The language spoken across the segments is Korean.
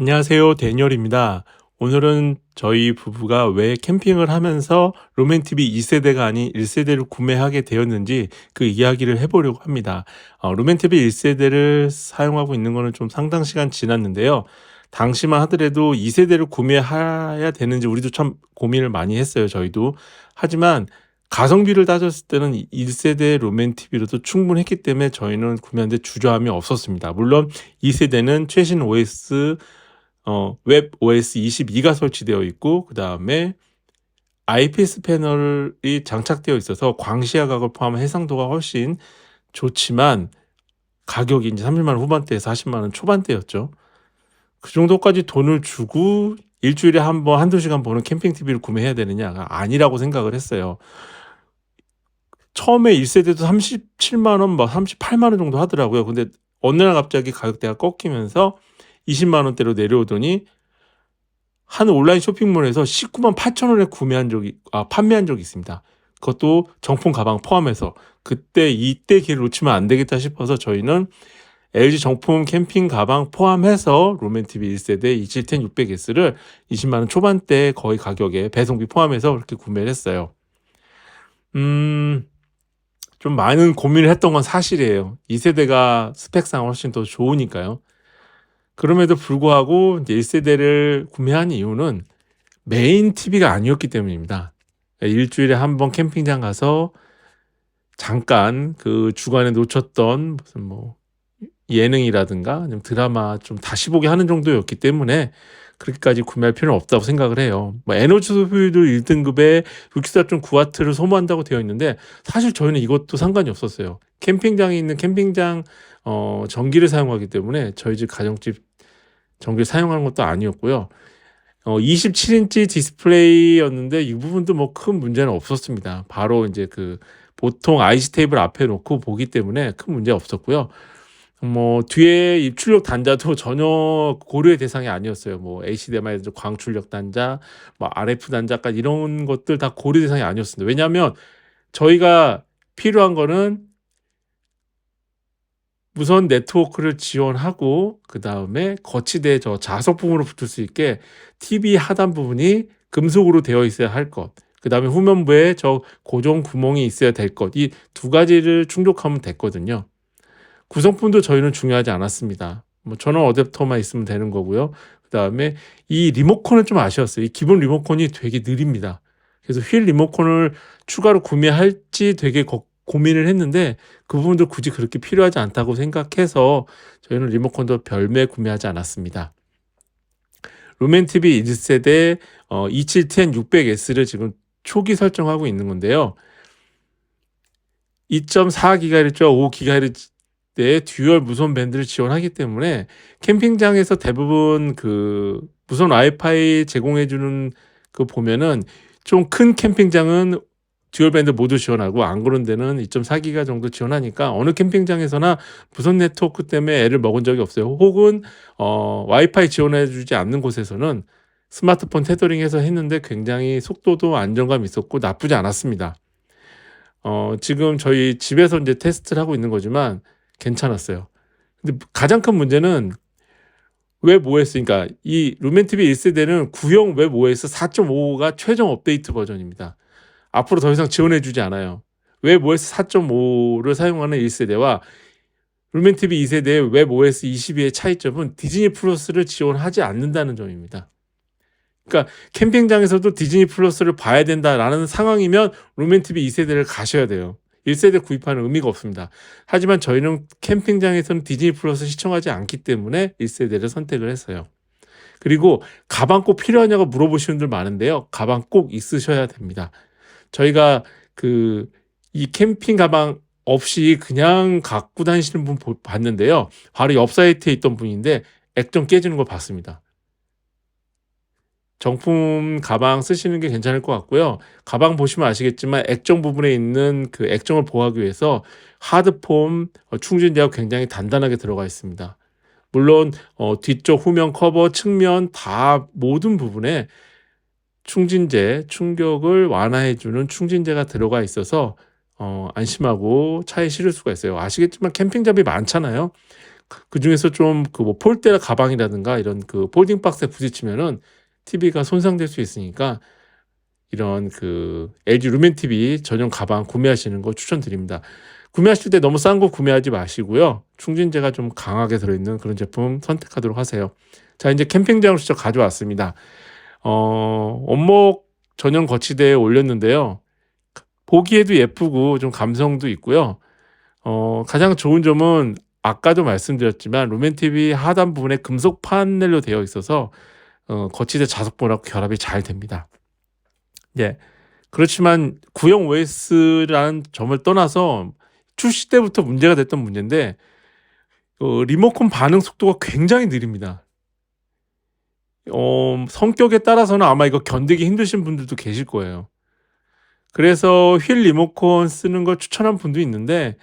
안녕하세요. 데니얼입니다. 오늘은 저희 부부가 왜 캠핑을 하면서 루멘TV 2세대가 아닌 1세대를 구매하게 되었는지 그 이야기를 해보려고 합니다. 루멘TV 1세대를 사용하고 있는 거는 좀 상당 시간 지났는데요. 당시만 하더라도 2세대를 구매해야 되는지 우리도 참 고민을 많이 했어요. 저희도. 하지만 가성비를 따졌을 때는 1세대 루멘TV로도 충분했기 때문에 저희는 구매하는데 주저함이 없었습니다. 물론 2세대는 최신 OS 웹 OS 22가 설치되어 있고 그 다음에 IPS 패널이 장착되어 있어서 광시야각을 포함한 해상도가 훨씬 좋지만 가격이 이제 30만 원 후반대에서 40만 원 초반대였죠. 그 정도까지 돈을 주고 일주일에 한 번, 한두 시간 보는 캠핑 TV를 구매해야 되느냐가 아니라고 생각을 했어요. 처음에 1세대도 37만 원, 38만 원 정도 하더라고요. 근데 어느 날 갑자기 가격대가 꺾이면서 20만 원대로 내려오더니 한 온라인 쇼핑몰에서 19만 8천 원에 판매한 적이 있습니다. 그것도 정품 가방 포함해서. 이때 기회를 놓치면 안 되겠다 싶어서 저희는 LG 정품 캠핑 가방 포함해서 루멘TV 1세대 2710 600S를 20만 원 초반대 거의 가격에 배송비 포함해서 그렇게 구매를 했어요. 좀 많은 고민을 했던 건 사실이에요. 2세대가 스펙상 훨씬 더 좋으니까요. 그럼에도 불구하고 이제 1세대를 구매한 이유는 메인 TV가 아니었기 때문입니다. 일주일에 한 번 캠핑장 가서 잠깐 그 주간에 놓쳤던 무슨 예능이라든가 아니면 드라마 좀 다시 보게 하는 정도였기 때문에 그렇게까지 구매할 필요는 없다고 생각을 해요. 에너지 소비도 1등급에 64.9W를 소모한다고 되어 있는데 사실 저희는 이것도 상관이 없었어요. 캠핑장에 있는 캠핑장 전기를 사용하기 때문에 저희 집 가정집 전기를 사용하는 것도 아니었고요. 27인치 디스플레이였는데 이 부분도 큰 문제는 없었습니다. 바로 이제 보통 IC 테이블 앞에 놓고 보기 때문에 큰 문제 없었고요. 뒤에 입출력 단자도 전혀 고려의 대상이 아니었어요. HDMI 광출력 단자, RF 단자까지 이런 것들 다 고려 대상이 아니었습니다. 왜냐하면 저희가 필요한 거는 무선 네트워크를 지원하고 그 다음에 거치대 자석 부분으로 붙을 수 있게 TV 하단 부분이 금속으로 되어 있어야 할 것, 그 다음에 후면부에 고정 구멍이 있어야 될 것, 이 두 가지를 충족하면 됐거든요. 구성품도 저희는 중요하지 않았습니다. 전원 어댑터만 있으면 되는 거고요. 그 다음에 이 리모컨은 좀 아쉬웠어요. 이 기본 리모컨이 되게 느립니다. 그래서 휠 리모컨을 추가로 구매할지 되게 고민을 했는데 그 부분도 굳이 그렇게 필요하지 않다고 생각해서 저희는 리모컨도 별매 구매하지 않았습니다. 루멘TV 1세대 2710 600S를 지금 초기 설정하고 있는 건데요. 2.4GHz, 5GHz 의 듀얼 무선 밴드를 지원하기 때문에 캠핑장에서 대부분 무선 와이파이 제공해주는 보면은 좀 큰 캠핑장은 듀얼 밴드 모두 지원하고 안 그런 데는 2.4기가 정도 지원하니까 어느 캠핑장에서나 무선 네트워크 때문에 애를 먹은 적이 없어요. 혹은 와이파이 지원해주지 않는 곳에서는 스마트폰 테더링해서 했는데 굉장히 속도도 안정감 있었고 나쁘지 않았습니다. 지금 저희 집에서 이제 테스트를 하고 있는 거지만 괜찮았어요. 근데 가장 큰 문제는 웹 OS, 그러니까 이 루멘TV 1세대는 구형 웹 OS 4.5가 최종 업데이트 버전입니다. 앞으로 더 이상 지원해주지 않아요. 웹 OS 4.5를 사용하는 1세대와 루멘TV 2세대의 웹 OS 22의 차이점은 디즈니 플러스를 지원하지 않는다는 점입니다. 그러니까 캠핑장에서도 디즈니 플러스를 봐야 된다라는 상황이면 루멘TV 2세대를 가셔야 돼요. 1세대 구입하는 의미가 없습니다. 하지만 저희는 캠핑장에서는 디즈니 플러스 시청하지 않기 때문에 1세대를 선택을 했어요. 그리고 가방 꼭 필요하냐고 물어보시는 분들 많은데요. 가방 꼭 있으셔야 됩니다. 저희가 이 캠핑 가방 없이 그냥 갖고 다니시는 분 봤는데요. 바로 옆 사이트에 있던 분인데 액정 깨지는 걸 봤습니다. 정품 가방 쓰시는 게 괜찮을 것 같고요. 가방 보시면 아시겠지만 액정 부분에 있는 액정을 보호하기 위해서 하드폼 충전재가 굉장히 단단하게 들어가 있습니다. 물론 뒤쪽 후면 커버, 측면 다 모든 부분에 충격을 완화해주는 충진재가 들어가 있어서 안심하고 차에 실을 수가 있어요. 아시겠지만 캠핑 장비 많잖아요. 그중에서 좀 그 뭐 폴대 가방이라든가 이런 그 폴딩 박스에 부딪히면은 TV가 손상될 수 있으니까 이런 그 LG 루멘 TV 전용 가방 구매하시는 거 추천드립니다. 구매하실 때 너무 싼 거 구매하지 마시고요. 충진재가 좀 강하게 들어있는 그런 제품 선택하도록 하세요. 자, 이제 캠핑장으로 직접 가져왔습니다. 원목 전용 거치대에 올렸는데요. 보기에도 예쁘고 좀 감성도 있고요. 가장 좋은 점은 아까도 말씀드렸지만 루멘 TV 하단 부분에 금속 파넬로 되어 있어서 거치대 자석봉하고 결합이 잘 됩니다. 예. 그렇지만 구형 OS라는 점을 떠나서 출시 때부터 문제가 됐던 문제인데 리모컨 반응 속도가 굉장히 느립니다. 성격에 따라서는 아마 이거 견디기 힘드신 분들도 계실 거예요. 그래서 휠 리모컨 쓰는 걸 추천한 분도 있는데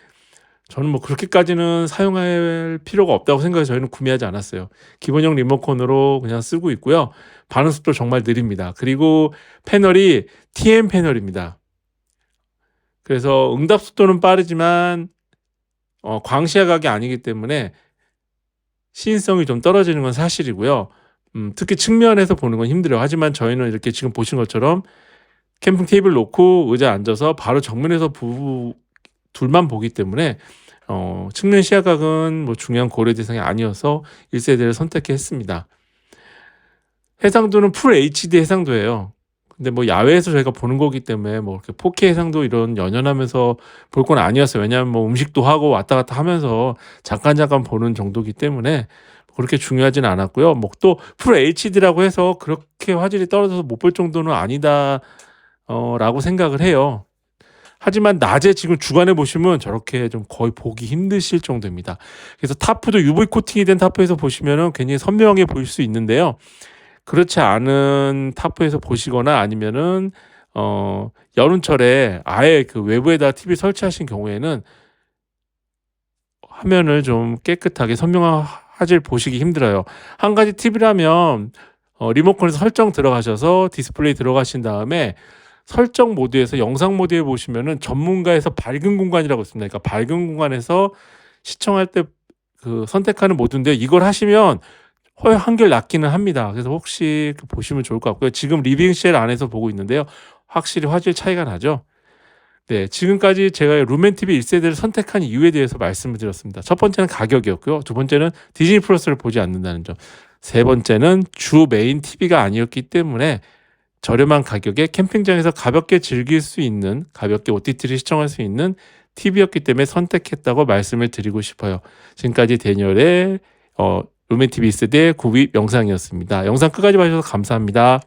저는 뭐 그렇게까지는 사용할 필요가 없다고 생각해서 저희는 구매하지 않았어요. 기본형 리모컨으로 그냥 쓰고 있고요. 반응 속도 정말 느립니다. 그리고 패널이 TM 패널입니다. 그래서 응답 속도는 빠르지만 광시야각이 아니기 때문에 시인성이 좀 떨어지는 건 사실이고요. 특히 측면에서 보는 건 힘들어요. 하지만 저희는 이렇게 지금 보신 것처럼 캠핑 테이블 놓고 의자에 앉아서 바로 정면에서 둘만 보기 때문에 측면 시야각은 뭐 중요한 고려 대상이 아니어서 1세대를 선택했습니다. 해상도는 풀 HD 해상도예요. 근데 뭐 야외에서 저희가 보는 거기 때문에 뭐 이렇게 4K 해상도 이런 연연하면서 볼 건 아니었어요. 왜냐하면 뭐 음식도 하고 왔다 갔다 하면서 잠깐 보는 정도기 때문에 그렇게 중요하지는 않았고요. 뭐 또 풀 HD라고 해서 그렇게 화질이 떨어져서 못 볼 정도는 아니다 라고 생각을 해요. 하지만 낮에 지금 주간에 보시면 저렇게 좀 거의 보기 힘드실 정도입니다. 그래서 타프도 UV 코팅이 된 타프에서 보시면은 굉장히 선명하게 보일 수 있는데요. 그렇지 않은 타프에서 보시거나 아니면은 여름철에 아예 그 외부에다 TV 설치하신 경우에는 화면을 좀 깨끗하게 선명한 화질 보시기 힘들어요. 한 가지 팁이라면 리모컨에서 설정 들어가셔서 디스플레이 들어가신 다음에 설정 모드에서 영상 모드에 보시면은 전문가에서 밝은 공간이라고 있습니다. 그러니까 밝은 공간에서 시청할 때 그 선택하는 모드인데 이걸 하시면 한결 낫기는 합니다. 그래서 혹시 보시면 좋을 것 같고요. 지금 리빙쉘 안에서 보고 있는데요. 확실히 화질 차이가 나죠. 네, 지금까지 제가 루멘 TV 1세대를 선택한 이유에 대해서 말씀을 드렸습니다. 첫 번째는 가격이었고요. 두 번째는 디즈니 플러스를 보지 않는다는 점. 세 번째는 주 메인 TV가 아니었기 때문에 저렴한 가격에 캠핑장에서 가볍게 즐길 수 있는, 가볍게 OTT를 시청할 수 있는 TV였기 때문에 선택했다고 말씀을 드리고 싶어요. 지금까지 데니얼의 루멘 TV 1세대 구입 영상이었습니다. 영상 끝까지 봐주셔서 감사합니다.